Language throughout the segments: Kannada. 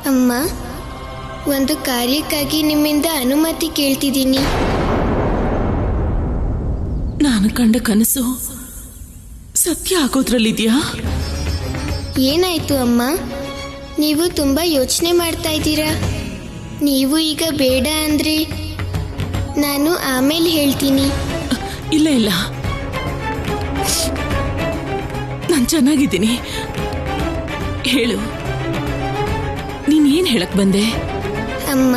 ಅಮ್ಮ, ಒಂದು ಕಾರ್ಯಕ್ಕಾಗಿ ನಿಮ್ಮಿಂದ ಅನುಮತಿ ಕೇಳ್ತಿದ್ದೀನಿ. ನಾನು ಕಂಡ ಕನಸು ಸತ್ಯ ಆಗೋದ್ರಲ್ಲಿದ್ಯಾ? ಏನಾಯ್ತು ಅಮ್ಮ? ನೀವು ತುಂಬ ಯೋಚನೆ ಮಾಡ್ತಾ ಇದ್ದೀರಾ. ನೀವು ಈಗ ಬೇಡ ಅಂದ್ರೆ ನಾನು ಆಮೇಲೆ ಹೇಳ್ತೀನಿ. ಇಲ್ಲ ಇಲ್ಲ, ನಾನು ಚೆನ್ನಾಗಿದ್ದೀನಿ. ಹೇಳು, ನೀನೇನ್ ಹೇಳಕ್ ಬಂದೆ? ಅಮ್ಮ,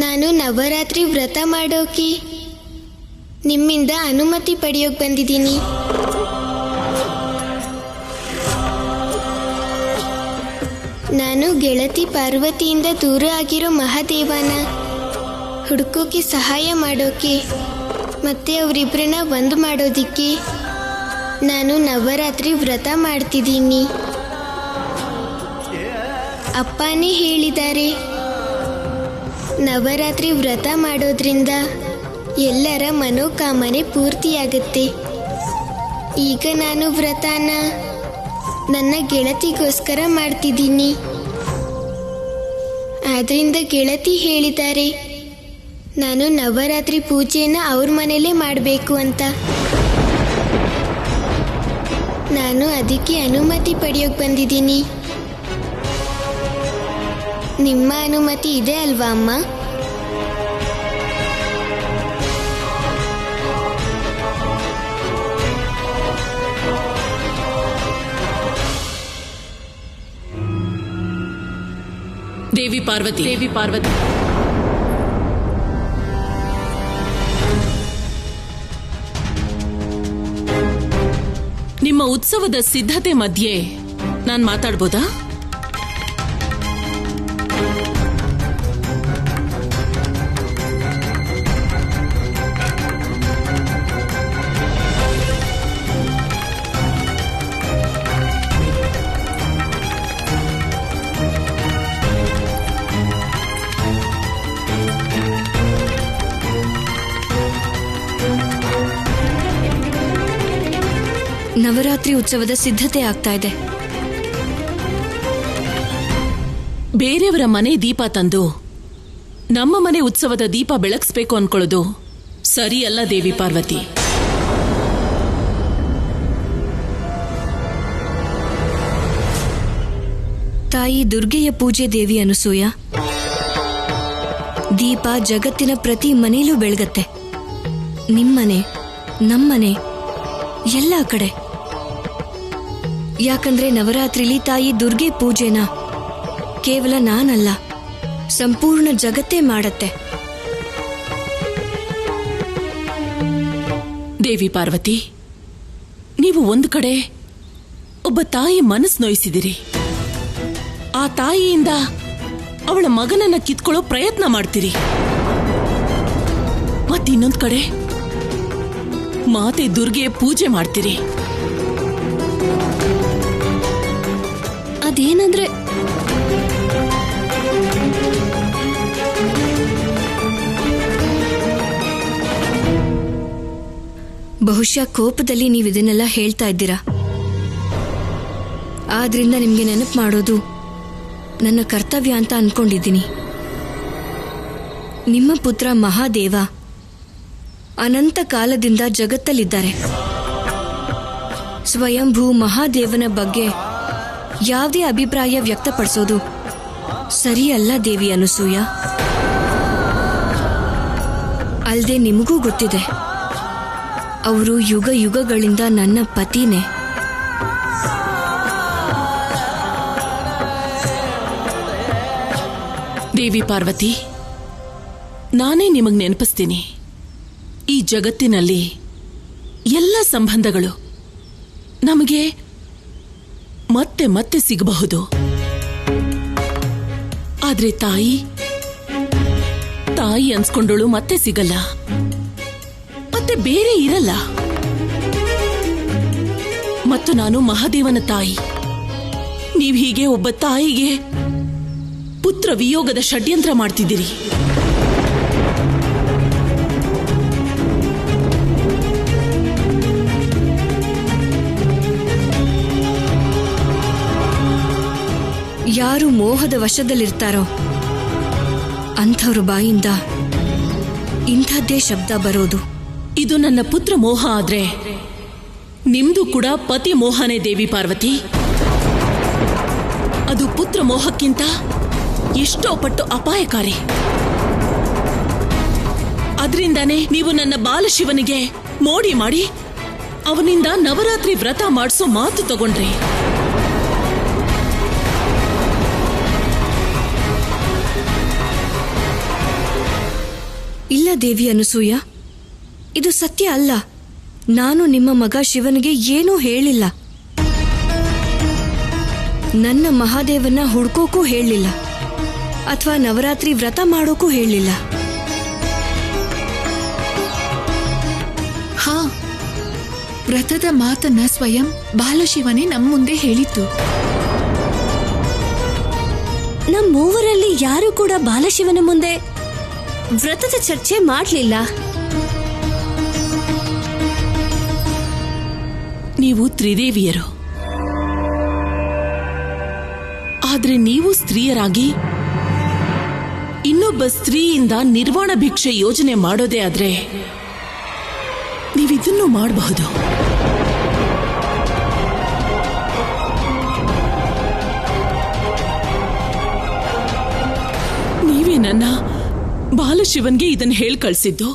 ನಾನು ನವರಾತ್ರಿ ವ್ರತ ಮಾಡೋಕೆ ನಿಮ್ಮಿಂದ ಅನುಮತಿ ಪಡೆಯೋಕೆ ಬಂದಿದ್ದೀನಿ. ನಾನು ಗೆಳತಿ ಪಾರ್ವತಿಯಿಂದ ದೂರ ಆಗಿರೋ ಮಹಾದೇವನ ಹುಡುಕೋಕೆ ಸಹಾಯ ಮಾಡೋಕೆ ಮತ್ತೆ ಅವರಿಬ್ಬರನ್ನ ಒಂದು ಮಾಡೋದಿಕ್ಕೆ ನಾನು ನವರಾತ್ರಿ ವ್ರತ ಮಾಡ್ತಿದ್ದೀನಿ. ಅಪ್ಪನೇ ಹೇಳಿದ್ದಾರೆ, ನವರಾತ್ರಿ ವ್ರತ ಮಾಡೋದ್ರಿಂದ ಎಲ್ಲರ ಮನೋಕಾಮನೆ ಪೂರ್ತಿಯಾಗುತ್ತೆ. ಈಗ ನಾನು ವ್ರತನ ನನ್ನ ಗೆಳತಿಗೋಸ್ಕರ ಮಾಡ್ತಿದ್ದೀನಿ. ಆದ್ರಿಂದ ಗೆಳತಿ ಹೇಳಿದ್ದಾರೆ ನಾನು ನವರಾತ್ರಿ ಪೂಜೆನ ಅವ್ರ ಮನೇಲೇ ಮಾಡಬೇಕು ಅಂತ. ನಾನು ಅದಕ್ಕೆ ಅನುಮತಿ ಪಡೆಯೋಕೆ ಬಂದಿದ್ದೀನಿ. ನಿಮ್ಮ ಅನುಮತಿ ಇದೆ ಅಲ್ವಾ ಅಮ್ಮ? ದೇವಿ ಪಾರ್ವತಿ, ನಿಮ್ಮ ಉತ್ಸವದ ಸಿದ್ಧತೆ ಮಧ್ಯೆ ನಾನು ಮಾತಾಡ್ಬೋದಾ? ನವರಾತ್ರಿ ಉತ್ಸವದ ಸಿದ್ಧತೆ ಆಗ್ತಾ ಇದೆ. ಬೇರೆಯವರ ಮನೆ ದೀಪ ತಂದು ನಮ್ಮ ಮನೆ ಉತ್ಸವದ ದೀಪ ಬೆಳಗಿಸ್ಬೇಕು ಅನ್ಕೊಳ್ಳೋದು ಸರಿಯಲ್ಲ ದೇವಿ ಪಾರ್ವತಿ. ತಾಯಿ ದುರ್ಗೆಯ ಪೂಜೆ ದೇವಿ ಅನಸೂಯ. ದೀಪ ಜಗತ್ತಿನ ಪ್ರತಿ ಮನೆಯಲ್ಲೂ ಬೆಳಗತ್ತೆ. ನಿಮ್ಮನೆ, ನಮ್ಮನೆ, ಎಲ್ಲ ಕಡೆ. ಯಾಕಂದ್ರೆ ನವರಾತ್ರಿಲಿ ತಾಯಿ ದುರ್ಗೆ ಪೂಜೆನ ಕೇವಲ ನಾನಲ್ಲ, ಸಂಪೂರ್ಣ ಜಗತ್ತೇ ಮಾಡತ್ತೆ. ದೇವಿ ಪಾರ್ವತಿ, ನೀವು ಒಂದು ಕಡೆ ಒಬ್ಬ ತಾಯಿ ಮನಸ್ಸು ನೋಯಿಸಿದಿರಿ. ಆ ತಾಯಿಯಿಂದ ಅವಳ ಮಗನನ್ನ ಕಿತ್ಕೊಳ್ಳೋ ಪ್ರಯತ್ನ ಮಾಡ್ತೀರಿ. ಮತ್ತಿನ್ನೊಂದು ಕಡೆ ಮಾತೆ ದುರ್ಗೆ ಪೂಜೆ ಮಾಡ್ತೀರಿ. ಅದೇನಂದ್ರೆ ಬಹುಶಃ ಕೋಪದಲ್ಲಿ ನೀವು ಇದನ್ನೆಲ್ಲ ಹೇಳ್ತಾ ಇದ್ದೀರಾ. ಆದ್ರಿಂದ ನಿಮ್ಗೆ ನೆನಪು ಮಾಡೋದು ನನ್ನ ಕರ್ತವ್ಯ ಅಂತ ಅನ್ಕೊಂಡಿದ್ದೀನಿ. ನಿಮ್ಮ ಪುತ್ರ ಮಹಾದೇವ ಅನಂತ ಕಾಲದಿಂದ ಜಗತ್ತಲ್ಲಿದ್ದಾರೆ. ಸ್ವಯಂಭೂ ಮಹಾದೇವನ ಬಗ್ಗೆ ಯಾವುದೇ ಅಭಿಪ್ರಾಯ ವ್ಯಕ್ತಪಡಿಸೋದು ಸರಿಯಲ್ಲ ದೇವಿ ಅನಸೂಯ. ಅಲ್ಲದೆ ನಿಮಗೂ ಗೊತ್ತಿದೆ, ಅವರು ಯುಗ ಯುಗಗಳಿಂದ ನನ್ನ ಪತಿನೇ. ದೇವಿ ಪಾರ್ವತಿ, ನಾನೇ ನಿಮಗ್ ನೆನಪಿಸ್ತೀನಿ, ಈ ಜಗತ್ತಿನಲ್ಲಿ ಎಲ್ಲ ಸಂಬಂಧಗಳು ನಮಗೆ ಮತ್ತೆ ಮತ್ತೆ ಸಿಗಬಹುದು. ಆದ್ರೆ ತಾಯಿ ಅನ್ಸ್ಕೊಂಡೋಳು ಮತ್ತೆ ಸಿಗಲ್ಲ, ಮತ್ತೆ ಬೇರೆ ಇರಲ್ಲ. ಮತ್ತು ನಾನು ಮಹಾದೇವನ ತಾಯಿ. ನೀವ್ ಹೀಗೆ ಒಬ್ಬ ತಾಯಿಗೆ ಪುತ್ರ ವಿಯೋಗದ ಷಡ್ಯಂತ್ರ ಮಾಡ್ತಿದ್ದೀರಿ. ಯಾರು ಮೋಹದ ವಶದಲ್ಲಿರ್ತಾರೋ ಅಂಥವ್ರ ಬಾಯಿಂದ ಇಂಥದ್ದೇ ಶಬ್ದ ಬರೋದು. ಇದು ನನ್ನ ಪುತ್ರ ಮೋಹ ಆದ್ರೆ ನಿಮ್ದು ಕೂಡ ಪತಿ ಮೋಹನೇ ದೇವಿ ಪಾರ್ವತಿ. ಅದು ಪುತ್ರ ಮೋಹಕ್ಕಿಂತ ಎಷ್ಟೋ ಪಟ್ಟು ಅಪಾಯಕಾರಿ. ಅದರಿಂದಾನೇ ನೀವು ನನ್ನ ಬಾಲಶಿವನಿಗೆ ಮೋಡಿ ಮಾಡಿ ಅವನಿಂದ ನವರಾತ್ರಿ ವ್ರತ ಮಾಡಿಸೋ ಮಾತು ತಗೊಂಡ್ರಿ. ಇಲ್ಲ ದೇವಿ ಅನಸೂಯ, ಇದು ಸತ್ಯ ಅಲ್ಲ. ನಾನು ನಿಮ್ಮ ಮಗ ಶಿವನಿಗೆ ಏನೂ ಹೇಳಿಲ್ಲ. ನನ್ನ ಮಹಾದೇವನ ಹುಡ್ಕೋಕೂ ಹೇಳಲಿಲ್ಲ, ಅಥವಾ ನವರಾತ್ರಿ ವ್ರತ ಮಾಡೋಕೂ ಹೇಳಲಿಲ್ಲ. ಹಾ, ವ್ರತದ ಮಾತನ್ನ ಸ್ವಯಂ ಬಾಲಶಿವನೇ ನಮ್ಮ ಮುಂದೆ ಹೇಳಿತ್ತು. ನಮ್ಮ ಮೂವರಲ್ಲಿ ಯಾರು ಕೂಡ ಬಾಲಶಿವನ ಮುಂದೆ ವ್ರತದ ಚರ್ಚೆ ಮಾಡಲಿಲ್ಲ. ನೀವು ತ್ರಿದೇವಿಯರು, ಆದ್ರೆ ನೀವು ಸ್ತ್ರೀಯರಾಗಿ ಇನ್ನೊಬ್ಬ ಸ್ತ್ರೀಯಿಂದ ನಿರ್ವಾಣ ಭಿಕ್ಷೆ ಯೋಜನೆ ಮಾಡೋದೇ ಆದ್ರೆ ನೀವಿದನ್ನು ಮಾಡಬಹುದು. ನೀವೇ ನನ್ನ ಬಾಲಶಿವನ್ಗೆ ಇದನ್ನು ಹೇಳಿ ಕಳಿಸಿದ್ದು.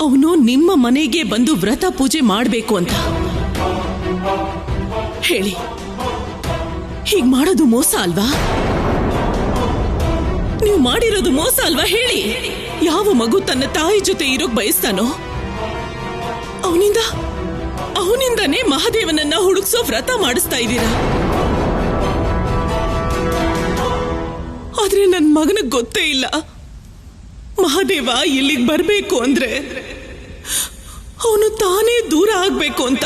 ಅವನು ನಿಮ್ಮ ಮನೆಗೆ ಬಂದು ವ್ರತ ಪೂಜೆ ಮಾಡಬೇಕು ಅಂತ ಹೇಳಿ. ಹೀಗ್ ಮಾಡೋದು ಮೋಸ ಅಲ್ವಾ? ನೀವು ಮಾಡಿರೋದು ಮೋಸ ಅಲ್ವಾ? ಹೇಳಿ. ಯಾವ ಮಗು ತನ್ನ ತಾಯಿ ಜೊತೆ ಇರೋಕ್ ಬಯಸ್ತಾನೋ ಅವನಿಂದಾನೇ ಮಹಾದೇವನನ್ನ ಹುಡುಕ್ಸೋ ವ್ರತ ಮಾಡಿಸ್ತಾ ಇದ್ದೀರಾ. ಆದ್ರೆ ನನ್ ಮಗನಿಗೆ ಗೊತ್ತೇ ಇಲ್ಲ ಮಹಾದೇವ ಇಲ್ಲಿಗೆ ಬರ್ಬೇಕು ಅಂದ್ರೆ ಅವನು ತಾನೇ ದೂರ ಆಗ್ಬೇಕು ಅಂತ.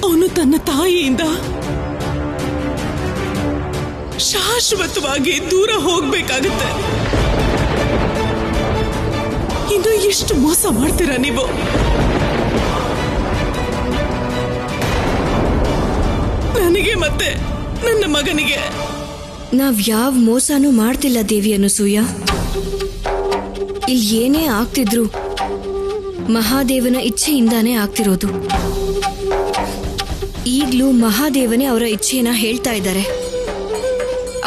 ಅವನು ತನ್ನ ತಾಯಿಯಿಂದ ಶಾಶ್ವತವಾಗಿ ದೂರ ಹೋಗ್ಬೇಕಾಗುತ್ತೆ. ಇನ್ನು ಎಷ್ಟು ಮೋಸ ಮಾಡ್ತೀರಾ ನೀವು? ನನಗೆ ಮತ್ತೆ ನನ್ನ ಮಗನಿಗೆ. ನಾವ್ ಯಾವ ಮೋಸನೂ ಮಾಡ್ತಿಲ್ಲ ದೇವಿ ಅನಸೂಯ. ಇಲ್ಲಿ ಏನೇ ಆಗ್ತಿದ್ರು ಮಹಾದೇವನ ಇಚ್ಛೆಯಿಂದಾನೇ ಆಗ್ತಿರೋದು. ಈಗ್ಲೂ ಮಹಾದೇವನೇ ಅವರ ಇಚ್ಛೆಯನ್ನ ಹೇಳ್ತಾ ಇದ್ದಾರೆ.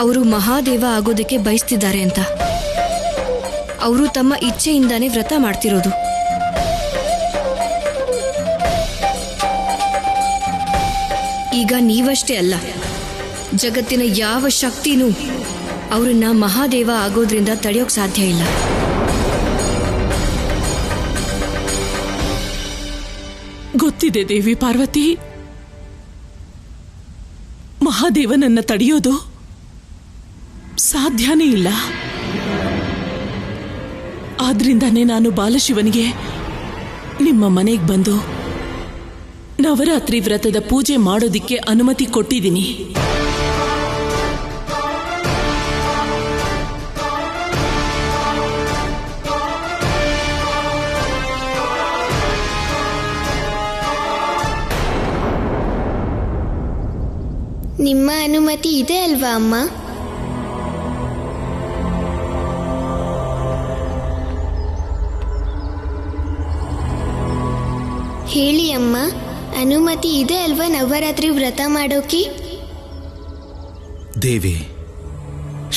ಅವರು ಮಹಾದೇವ ಆಗೋದಕ್ಕೆ ಬಯಸ್ತಿದ್ದಾರೆ ಅಂತ. ಅವರು ತಮ್ಮ ಇಚ್ಛೆಯಿಂದಾನೇ ವ್ರತ ಮಾಡ್ತಿರೋದು. ಈಗ ನೀವಷ್ಟೇ ಅಲ್ಲ, ಜಗತ್ತಿನ ಯಾವ ಶಕ್ತಿನೂ ಅವರನ್ನ ಮಹಾದೇವ ಆಗೋದ್ರಿಂದ ತಡೆಯೋಕ್ ಸಾಧ್ಯ ಇಲ್ಲ. ಗೊತ್ತಿದೆ ದೇವಿ ಪಾರ್ವತಿ, ಮಹಾದೇವನನ್ನ ತಡೆಯೋದು ಸಾಧ್ಯನೇ ಇಲ್ಲ. ಆದ್ರಿಂದಾನೇ ನಾನು ಬಾಲಶಿವನಿಗೆ ನಿಮ್ಮ ಮನೆಗೆ ಬಂದು ನವರಾತ್ರಿ ವ್ರತದ ಪೂಜೆ ಮಾಡೋದಿಕ್ಕೆ ಅನುಮತಿ ಕೊಟ್ಟಿದ್ದೀನಿ. ನಿಮ್ಮ ಅನುಮತಿ ಇದೆ ಅಲ್ವಾ ಅಮ್ಮ? ಹೇಳಿ ಅಮ್ಮ, ಅನುಮತಿ ಇದೆ ಅಲ್ವಾ ನವರಾತ್ರಿ ವ್ರತ ಮಾಡೋಕೆ? ದೇವಿ,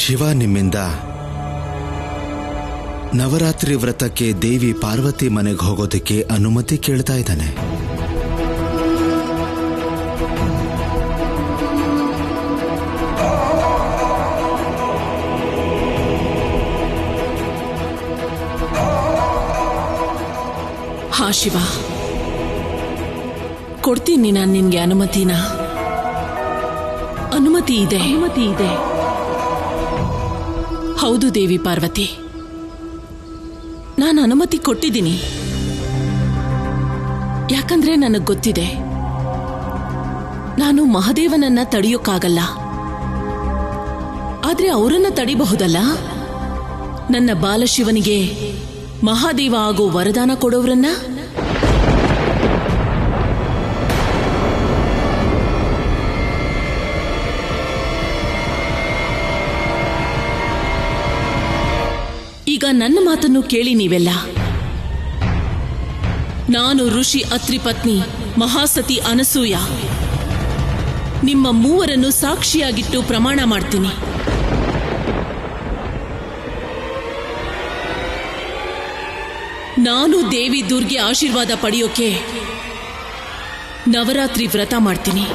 ಶಿವ ನಿಮ್ಮಿಂದ ನವರಾತ್ರಿ ವ್ರತಕ್ಕೆ ದೇವಿ ಪಾರ್ವತಿ ಮನೆಗೆ ಹೋಗೋದಕ್ಕೆ ಅನುಮತಿ ಕೇಳ್ತಾ ಇದ್ದಾನೆ. ಹಾ ಶಿವ, ಕೊಡ್ತೀನಿ ನಾನು ನಿನ್ಗೆ ಅನುಮತಿನ. ಅನುಮತಿ ಇದೆ. ಹೌದು ದೇವಿ ಪಾರ್ವತಿ, ನಾನು ಅನುಮತಿ ಕೊಟ್ಟಿದ್ದೀನಿ. ಯಾಕಂದ್ರೆ ನನಗೆ ಗೊತ್ತಿದೆ, ನಾನು ಮಹಾದೇವನನ್ನ ತಡೆಯೋಕ್ಕಾಗಲ್ಲ. ಆದ್ರೆ ಅವರನ್ನ ತಡಿಬಹುದಲ್ಲ. ನನ್ನ ಬಾಲಶಿವನಿಗೆ ಮಹಾದೇವ ಆಗೋ ವರದಾನ ಕೊಡೋವ್ರನ್ನ? ಈಗ ನನ್ನ ಮಾತನ್ನು ಕೇಳಿ ನೀವೆಲ್ಲ. ನಾನು ಋಷಿ ಅತ್ರಿ ಪತ್ನಿ ಮಹಾಸತಿ ಅನಸೂಯ ನಿಮ್ಮ ಮೂವರನ್ನು ಸಾಕ್ಷಿಯಾಗಿಟ್ಟು ಪ್ರಮಾಣ ಮಾಡ್ತೀನಿ. ನಾನು ದೇವಿ ದುರ್ಗೆ ಆಶೀರ್ವಾದ ಪಡೆಯೋಕೆ ನವರಾತ್ರಿ ವ್ರತ ಮಾಡ್ತೀನಿ.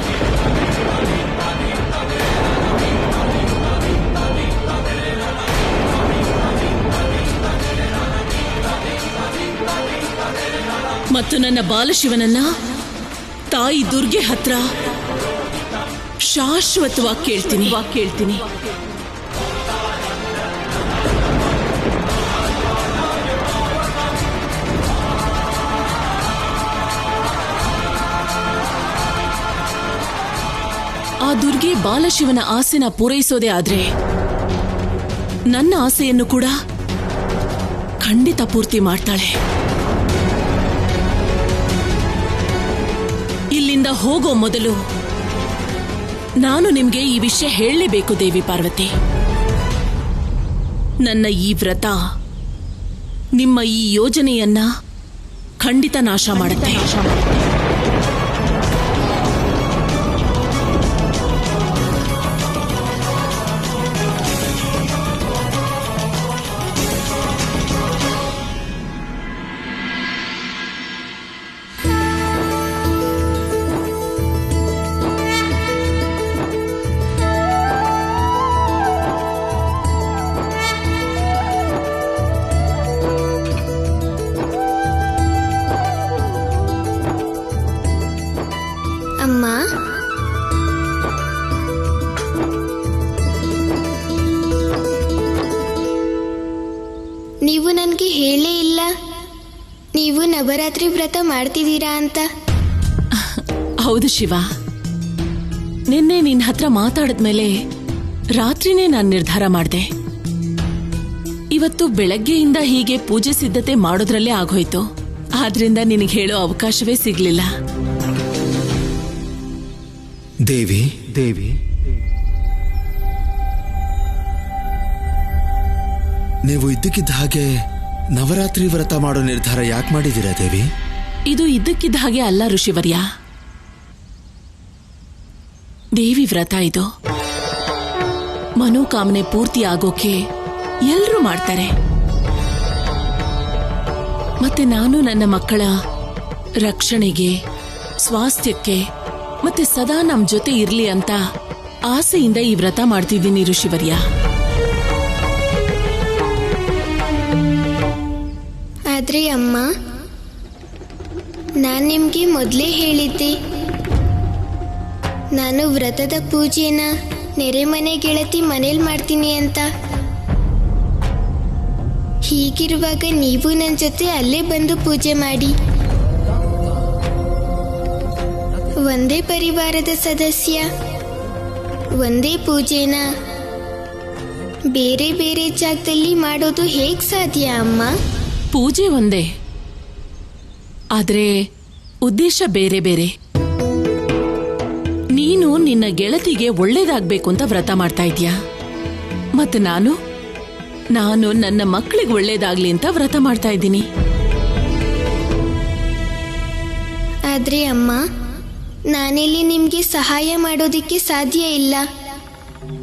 ಮತ್ತು ನನ್ನ ಬಾಲಶಿವನನ್ನ ತಾಯಿ ದುರ್ಗೆ ಹತ್ರ ಶಾಶ್ವತವಾಗಿ ಕೇಳ್ತೀನಿ. ಆ ದುರ್ಗೆ ಬಾಲಶಿವನ ಆಸೆನ ಪೂರೈಸೋದೇ ಆದ್ರೆ ನನ್ನ ಆಸೆಯನ್ನು ಕೂಡ ಖಂಡಿತ ಪೂರ್ತಿ ಮಾಡ್ತಾಳೆ. ಇಲ್ಲಿಂದ ಹೋಗೋ ಮೊದಲು ನಾನು ನಿಮ್ಗೆ ಈ ವಿಷಯ ಹೇಳಲೇಬೇಕು ದೇವಿ ಪಾರ್ವತಿ. ನನ್ನ ಈ ವ್ರತ ನಿಮ್ಮ ಈ ಯೋಜನೆಯನ್ನ ಖಂಡಿತ ನಾಶ ಮಾಡುತ್ತೆ. ಅಮ್ಮ, ನೀವು ನನಗೆ ಹೇಳೇ ಇಲ್ಲ ನೀವು ನವರಾತ್ರಿ ವ್ರತ ಮಾಡ್ತಿದ್ದೀರಾ ಅಂತ. ಹೌದು ಶಿವ, ನಿನ್ನೆ ನಿನ್ನ ಹತ್ರ ಮಾತಾಡಿದ್ಮೇಲೆ ರಾತ್ರಿನೇ ನಾನು ನಿರ್ಧಾರ ಮಾಡಿದೆ. ಇವತ್ತು ಬೆಳಗ್ಗೆಯಿಂದ ಹೀಗೆ ಪೂಜೆ ಸಿದ್ಧತೆ ಮಾಡೋದ್ರಲ್ಲೇ ಆಗೋಯ್ತು. ಆದ್ರಿಂದ ನಿನಗೆ ಹೇಳೋ ಅವಕಾಶವೇ ಸಿಗ್ಲಿಲ್ಲ. ದೇವಿ ನೀವು ಇದ್ದಕ್ಕಿದ್ದ ಹಾಗೆ ನವರಾತ್ರಿ ವ್ರತ ಮಾಡೋ ನಿರ್ಧಾರ ಯಾಕೆ ಮಾಡಿದ್ದೀರಾ ದೇವಿ? ಇದು ಇದ್ದಕ್ಕಿದ್ದ ಹಾಗೆ ಅಲ್ಲ ಋಷಿವರ್ಯ. ದೇವಿ ವ್ರತ ಇದು. ಮನೋಕಾಮನೆ ಪೂರ್ತಿ ಆಗೋಕೆ ಎಲ್ರೂ ಮಾಡ್ತಾರೆ. ಮತ್ತೆ ನಾನು ನನ್ನ ಮಕ್ಕಳ ರಕ್ಷಣೆಗೆ, ಸ್ವಾಸ್ಥ್ಯಕ್ಕೆ ಮತ್ತೆ ಸದಾ ನಮ್ ಜೊತೆ ಇರ್ಲಿ ಅಂತ ಆಸೆಯಿಂದ ಈ ವ್ರತ ಮಾಡ್ತಿದ್ದೀನಿ ಋಷಿವರ್ಯ. ಆದ್ರೆ ಅಮ್ಮ, ನಾನು ನಿಮ್ಗೆ ಮೊದಲೇ ಹೇಳಿದ್ದೆ ನಾನು ವ್ರತದ ಪೂಜೆನ ನೆರೆಮನೆ ಗೆಳತಿ ಮನೇಲಿ ಮಾಡ್ತೀನಿ ಅಂತ. ಹೀಗಿರುವಾಗ ನೀವು ನನ್ನ ಜೊತೆ ಅಲ್ಲೇ ಬಂದು ಪೂಜೆ ಮಾಡಿ. ಒಂದೇ ಪರಿವಾರದ ಸದಸ್ಯ ಒಂದೇ ಪೂಜೆನ ಬೇರೆ ಬೇರೆ ಜಾಗದಲ್ಲಿ ಮಾಡೋದು ಹೇಗ್ ಸಾಧ್ಯ ಅಮ್ಮ? ಪೂಜೆ ಒಂದೇ, ಆದ್ರೆ ಉದ್ದೇಶ ಬೇರೆ ಬೇರೆ. ನೀನು ನಿನ್ನ ಗೆಳತಿಗೆ ಒಳ್ಳೇದಾಗ್ಬೇಕು ಅಂತ ವ್ರತ ಮಾಡ್ತಾ ಇದೀಯಾ, ಮತ್ತೆ ನಾನು ನನ್ನ ಮಕ್ಕಳಿಗೆ ಒಳ್ಳೇದಾಗ್ಲಿ ಅಂತ ವ್ರತ ಮಾಡ್ತಾ ಇದ್ದೀನಿ. ಆದ್ರೆ ಅಮ್ಮ, ನಾನಿಲ್ಲಿ ನಿಮ್ಗೆ ಸಹಾಯ ಮಾಡೋದಿಕ್ಕೆ ಸಾಧ್ಯ ಇಲ್ಲ.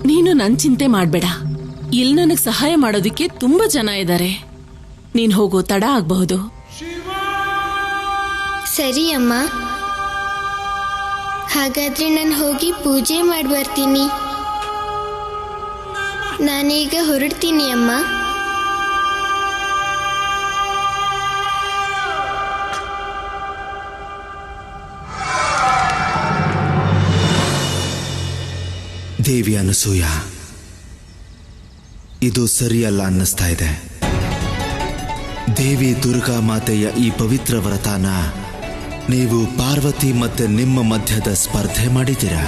ನೀನು ನನ್ ಚಿಂತೆ ಮಾಡ್ಬೇಡ. ಇಲ್ಲಿ ನನಗೆ ಸಹಾಯ ಮಾಡೋದಿಕ್ಕೆ ತುಂಬಾ ಜನ ಇದ್ದಾರೆ. ನೀನ್ ಹೋಗೋ ತಡ ಆಗ್ಬಹುದು. ಸರಿ ಅಮ್ಮ, ಹಾಗಾದ್ರೆ ನಾನು ಹೋಗಿ ಪೂಜೆ ಮಾಡಿ ಬರ್ತೀನಿ. ನಾನೀಗ ಹೊರಡ್ತೀನಿ ಅಮ್ಮ. ದೇವಿ ಅನಸೂಯ, ಇದು ಸರಿಯಲ್ಲ ಅನ್ನಿಸ್ತಾ ಇದೆ. ದೇವಿ ದುರ್ಗಾ ಮಾತೆಯ ಈ ಪವಿತ್ರ ವ್ರತನ ನೀವು ಪಾರ್ವತಿ ಮತ್ತೆ ನಿಮ್ಮ ಮಧ್ಯದ ಸ್ಪರ್ಧೆ ಮಾಡಿದ್ದೀರಾ.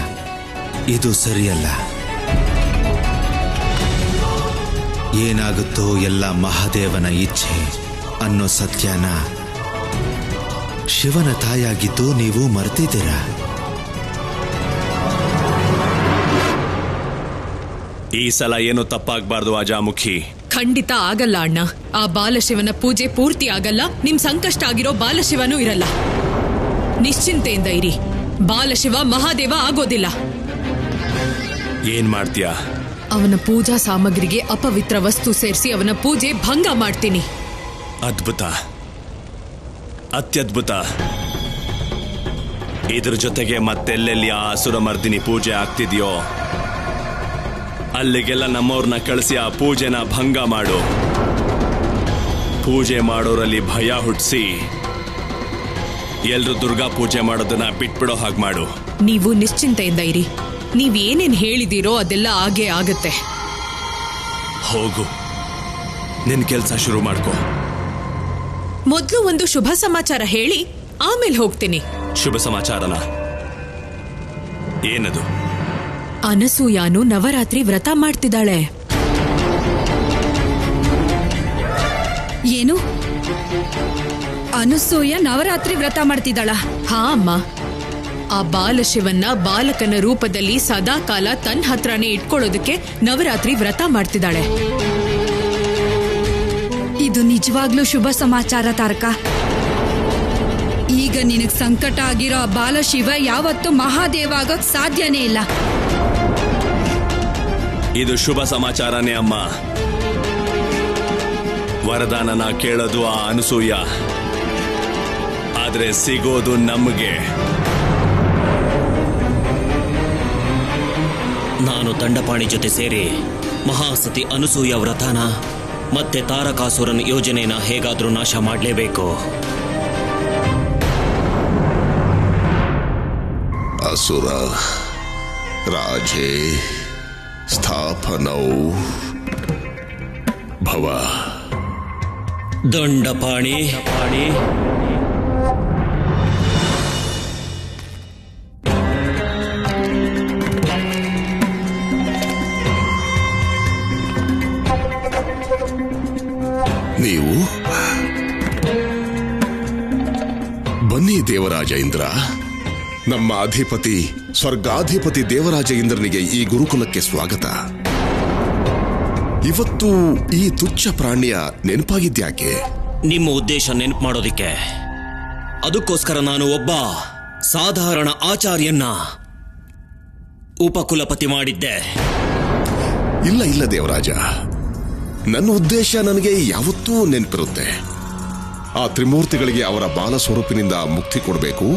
ಇದು ಸರಿಯಲ್ಲ. ಏನಾಗುತ್ತೋ ಎಲ್ಲ ಮಹಾದೇವನ ಇಚ್ಛೆ. ಅನ್ನೋ ಸತ್ಯನ ಶಿವನ ತಾಯಾಗಿದ್ದು ನೀವು ಮರೆತಿದ್ದೀರಾ. ಈ ಸಲ ಏನು ತಪ್ಪಾಗಬಾರ್ದು ಅಜಾಮುಖಿ. ಖಂಡಿತ ಆಗಲ್ಲ ಅಣ್ಣ. ಆ ಬಾಲಶಿವನ ಪೂಜೆ ಪೂರ್ತಿ ಆಗಲ್ಲ. ನಿಮ್ ಸಂಕಷ್ಟ ಆಗಿರೋ ಬಾಲಶಿವನೂ ಇರಲ್ಲ. ನಿಶ್ಚಿಂತೆಯಿಂದ ಇರಿ. ಬಾಲಶಿವ ಮಹಾದೇವ ಆಗೋದಿಲ್ಲ. ಏನ್ ಮಾಡ್ತೀಯಾ? ಅವನ ಪೂಜಾ ಸಾಮಗ್ರಿಗೆ ಅಪವಿತ್ರ ವಸ್ತು ಸೇರಿಸಿ ಅವನ ಪೂಜೆ ಭಂಗ ಮಾಡ್ತೀನಿ. ಅದ್ಭುತ, ಅತ್ಯದ್ಭುತ. ಇದ್ರ ಜೊತೆಗೆ ಮತ್ತೆಲ್ಲೆಲ್ಲಿ ಆ ಅಸುರ ಮರ್ದಿನಿ ಪೂಜೆ ಆಗ್ತಿದ್ಯೋ ಅಲ್ಲಿಗೆಲ್ಲ ನಮ್ಮವ್ರನ್ನ ಕಳಿಸಿ ಆ ಪೂಜೆನ ಭಂಗ ಮಾಡು. ಪೂಜೆ ಮಾಡೋರಲ್ಲಿ ಭಯ ಹುಟ್ಟಿಸಿ ಎಲ್ರು ದುರ್ಗಾ ಪೂಜೆ ಮಾಡೋದನ್ನ ಬಿಟ್ಬಿಡೋ ಹಾಗೆ ಮಾಡು. ನೀವು ನಿಶ್ಚಿಂತೆಯಿಂದ ಇರಿ. ನೀವೇನೇನ್ ಹೇಳಿದಿರೋ ಅದೆಲ್ಲ ಆಗೇ ಆಗತ್ತೆ. ಹೋಗು, ನಿನ್ ಕೆಲ್ಸ ಶುರು ಮಾಡ್ಕೋ. ಮೊದ್ಲು ಒಂದು ಶುಭ ಸಮಾಚಾರ ಹೇಳಿ ಆಮೇಲೆ ಹೋಗ್ತೀನಿ. ಶುಭ ಸಮಾಚಾರನ? ಏನದು? ಅನಸೂಯಾನು ನವರಾತ್ರಿ ವ್ರತ ಮಾಡ್ತಿದ್ದಾಳೆ. ಏನು? ಅನಸೂಯ ನವರಾತ್ರಿ ವ್ರತ ಮಾಡ್ತಿದ್ದಾಳ? ಹಾ ಅಮ್ಮ. ಆ ಬಾಲಶಿವನ್ನ ಬಾಲಕನ ರೂಪದಲ್ಲಿ ಸದಾ ಕಾಲ ತನ್ನ ಹತ್ರನೇ ಇಟ್ಕೊಳ್ಳೋದಕ್ಕೆ ನವರಾತ್ರಿ ವ್ರತ ಮಾಡ್ತಿದ್ದಾಳೆ. ಇದು ನಿಜವಾಗ್ಲೂ ಶುಭ ಸಮಾಚಾರ ತಾರಕ. ಈಗ ನಿನಗ್ ಸಂಕಟ ಆಗಿರೋ ಆ ಬಾಲಶಿವ ಯಾವತ್ತೂ ಮಹಾದೇವ ಆಗೋಕ್ ಸಾಧ್ಯನೇ ಇಲ್ಲ. ಇದು ಶುಭ ಸಮಾಚಾರನೇ ಅಮ್ಮ. ವರದಾನನ ಕೇಳೋದು ಆ ಅನಸೂಯ, ಆದ್ರೆ ಸಿಗೋದು ನಮಗೆ. ನಾನು ದಂಡಪಾಣಿ ಜೊತೆ ಸೇರಿ ಮಹಾಸತಿ ಅನಸೂಯ ವ್ರತನ ಮತ್ತೆ ತಾರಕಾಸುರನ ಯೋಜನೆನ ಹೇಗಾದ್ರೂ ನಾಶ ಮಾಡಲೇಬೇಕು. ಅಸುರ ರಾಜೇ ಸ್ಥಾಪನೌ ಭವ. ದಂಡಪಾಣಿ ನೀವು ಬನ್ನಿ ದೇವರಾಜ ಇಂದ್ರ. ನಮ್ಮ ಅಧಿಪತಿ ಸ್ವರ್ಗಾಧಿಪತಿ ದೇವರಾಜ ಇಂದ್ರನಿಗೆ ಈ ಗುರುಕುಲಕ್ಕೆ ಸ್ವಾಗತ. ಇವತ್ತು ಈ ತುಚ್ಛ ಪ್ರಾಣಿಯ ನೆನಪಾಗಿದ್ಯಾಕೆ? ನಿಮ್ಮ ಉದ್ದೇಶ ನೆನಪು ಮಾಡೋದಿಕ್ಕೆ. ಅದಕ್ಕೋಸ್ಕರ ನಾನು ಒಬ್ಬ ಸಾಧಾರಣ ಆಚಾರ್ಯನ್ನ ಉಪಕುಲಪತಿ ಮಾಡಿದ್ದೆ. ಇಲ್ಲ ದೇವರಾಜ, ನನ್ನ ಉದ್ದೇಶ ನನಗೆ ಯಾವತ್ತೂ ನೆನಪಿರುತ್ತೆ. ಆ ತ್ರಿಮೂರ್ತಿಗಳಿಗೆ ಅವರ ಬಾಲ ಸ್ವರೂಪಿನಿಂದ ಮುಕ್ತಿ ಕೊಡಬೇಕು,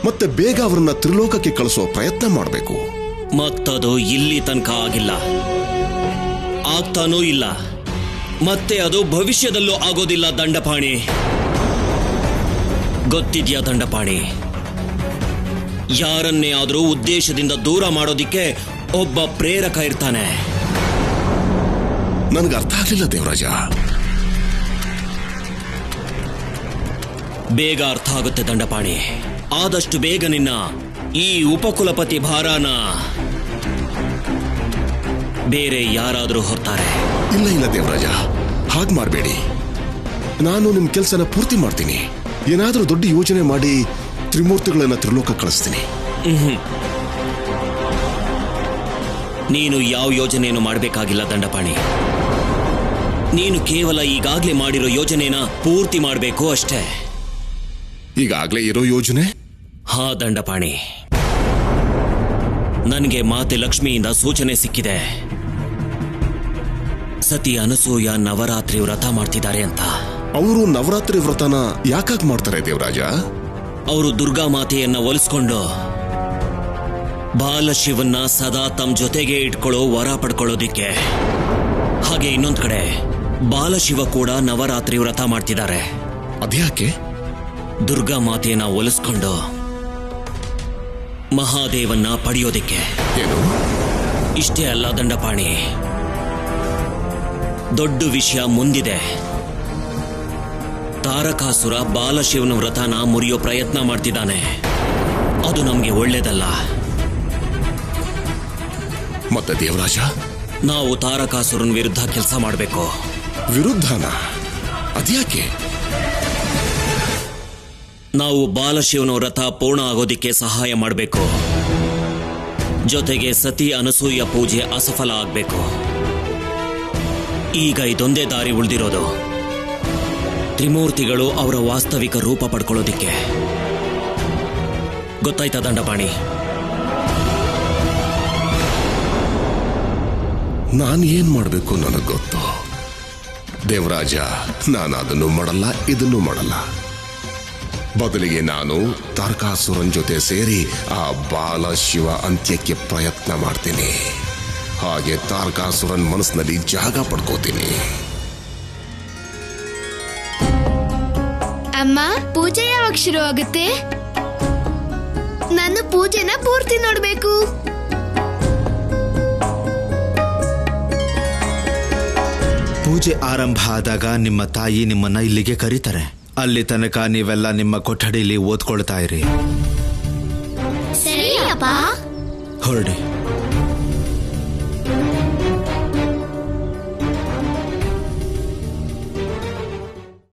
ಮತ್ತೆ ಬೇಗ ಅವರನ್ನ ತ್ರಿಲೋಕಕ್ಕೆ ಕಳಿಸೋ ಪ್ರಯತ್ನ ಮಾಡಬೇಕು. ಮತ್ತದು ಇಲ್ಲಿ ತನಕ ಆಗಿಲ್ಲ, ಆಗ್ತಾನೂ ಇಲ್ಲ, ಮತ್ತೆ ಅದು ಭವಿಷ್ಯದಲ್ಲೂ ಆಗೋದಿಲ್ಲ. ದಂಡಪಾಣಿ, ಗೊತ್ತಿದ್ಯಾ ದಂಡಪಾಣಿ? ಯಾರನ್ನೇ ಆದರೂ ಉದ್ದೇಶದಿಂದ ದೂರ ಮಾಡೋದಿಕ್ಕೆ ಒಬ್ಬ ಪ್ರೇರಕ ಇರ್ತಾನೆ. ನನಗೆ ಅರ್ಥ ಆಗ್ಲಿಲ್ಲ ದೇವರಾಜ. ಬೇಗ ಅರ್ಥ ಆಗುತ್ತೆ ದಂಡಪಾಣಿ. ಆದಷ್ಟು ಬೇಗ ನಿನ್ನ ಈ ಉಪಕುಲಪತಿ ಭಾರಾನ ಬೇರೆ ಯಾರಾದರೂ ಹೊರ್ತಾರೆ. ಇಲ್ಲ ದೇವರಾಜ, ಹಾಗೆ ಮಾಡಬೇಡಿ. ನಾನು ನಿಮ್ ಕೆಲಸನ ಪೂರ್ತಿ ಮಾಡ್ತೀನಿ. ಏನಾದರೂ ದೊಡ್ಡ ಯೋಜನೆ ಮಾಡಿ ತ್ರಿಮೂರ್ತಿಗಳನ್ನ ತ್ರಿಲೋಕ ಕಳಿಸ್ತೀನಿ. ನೀನು ಯಾವ ಯೋಜನೆಯನ್ನು ಮಾಡಬೇಕಾಗಿಲ್ಲ ದಂಡಪಾಣಿ. ನೀನು ಕೇವಲ ಈಗಾಗಲೇ ಮಾಡಿರೋ ಯೋಜನೆನ ಪೂರ್ತಿ ಮಾಡಬೇಕು ಅಷ್ಟೇ. ಈಗಾಗಲೇ ಇರೋ ಯೋಜನೆ? ಹಾ ದಂಡಪಾಣಿ, ನನಗೆ ಮಾತೆ ಲಕ್ಷ್ಮಿಯಿಂದ ಸೂಚನೆ ಸಿಕ್ಕಿದೆ. ಸತಿ ಅನಸೂಯ ನವರಾತ್ರಿ ವ್ರತ ಮಾಡ್ತಿದ್ದಾರೆ ಅಂತ. ಅವರು ನವರಾತ್ರಿ ವ್ರತನ ಯಾಕಾಗ್ ಮಾಡ್ತಾರೆ ದೇವರಾಜ? ಅವರು ದುರ್ಗಾ ಮಾತೆಯನ್ನ ಒಲಿಸ್ಕೊಂಡು ಬಾಲಶಿವನ್ನ ಸದಾ ತಮ್ಮ ಜೊತೆಗೆ ಇಟ್ಕೊಳ್ಳೋ ವರ ಪಡ್ಕೊಳ್ಳೋದಿಕ್ಕೆ. ಹಾಗೆ ಇನ್ನೊಂದ್ ಕಡೆ ಬಾಲಶಿವ ಕೂಡ ನವರಾತ್ರಿ ವ್ರತ ಮಾಡ್ತಿದ್ದಾರೆ. ಅದ್ಯಾಕೆ? ದುರ್ಗಾ ಮಾತೆಯನ್ನ ಒಲಿಸ್ಕೊಂಡು ಮಹಾದೇವನ್ನ ಪಡೆಯೋದಿಕ್ಕೆ. ಏನು? ಇಷ್ಟೇ ಅಲ್ಲ ದಂಡಪಾಣಿ, ದೊಡ್ಡ ವಿಷಯ ಮುಂದಿದೆ. ತಾರಕಾಸುರ ಬಾಲಶಿವನ ವ್ರತನ ಮುರಿಯೋ ಪ್ರಯತ್ನ ಮಾಡ್ತಿದ್ದಾನೆ. ಅದು ನಮ್ಗೆ ಒಳ್ಳೇದಲ್ಲ. ಮತ್ತೆ ದೇವರಾಜ, ನಾವು ತಾರಕಾಸುರನ ವಿರುದ್ಧ ಕೆಲಸ ಮಾಡಬೇಕು. ವಿರುದ್ಧನ? ಅದ್ಯಾಕೆ? ನಾವು ಬಾಲಶಿವನ ವ್ರತ ಪೂರ್ಣ ಆಗೋದಿಕ್ಕೆ ಸಹಾಯ ಮಾಡಬೇಕು. ಜೊತೆಗೆ ಸತಿ ಅನಸೂಯ ಪೂಜೆ ಅಸಫಲ ಆಗಬೇಕು. ಈಗ ಇದೊಂದೇ ದಾರಿ ಉಳಿದಿರೋದು, ತ್ರಿಮೂರ್ತಿಗಳು ಅವರ ವಾಸ್ತವಿಕ ರೂಪ ಪಡ್ಕೊಳ್ಳೋದಿಕ್ಕೆ. ಗೊತ್ತಾಯ್ತಾ ದಂಡಪಾಣಿ? ನಾನು ಏನ್ ಮಾಡಬೇಕು ನನಗೆ ಗೊತ್ತು ದೇವರಾಜ. ನಾನು ಅದನ್ನು ಮಾಡಲ್ಲ, ಇದನ್ನು ಮಾಡಲ್ಲ. ಬದಲಿಗೆ ನಾನು ತಾರಕಾಸುರನ್ ಜೊತೆ ಸೇರಿ ಆ ಬಾಲಶಿವ ಅಂತ್ಯಕ್ಕೆ ಪ್ರಯತ್ನ ಮಾಡ್ತೀನಿ. ಹಾಗೆ ತಾರಕಾಸುರನ್ ಮನಸ್ಸಿನಲ್ಲಿ ಜಾಗ ಪಡ್ಕೋತೀನಿ. ಅಮ್ಮ, ಪೂಜೆ ಯಾವಾಗ ಶುರು ಆಗುತ್ತೆ? ನಾನು ಪೂಜೆನ ಪೂರ್ತಿ ನೋಡ್ಬೇಕು. ಪೂಜೆ ಆರಂಭ ಆದಾಗ ನಿಮ್ಮ ತಾಯಿ ನಿಮ್ಮನ್ನ ಇಲ್ಲಿಗೆ ಕರೀತಾರೆ. ಅಲ್ಲಿ ತನಕ ನೀವೆಲ್ಲ ನಿಮ್ಮ ಕೊಠಡಿಲಿ ಓದ್ಕೊಳ್ತಾ ಇರಿ. ಸರಿ ಅಪ್ಪ. ಹೊರಡಿ.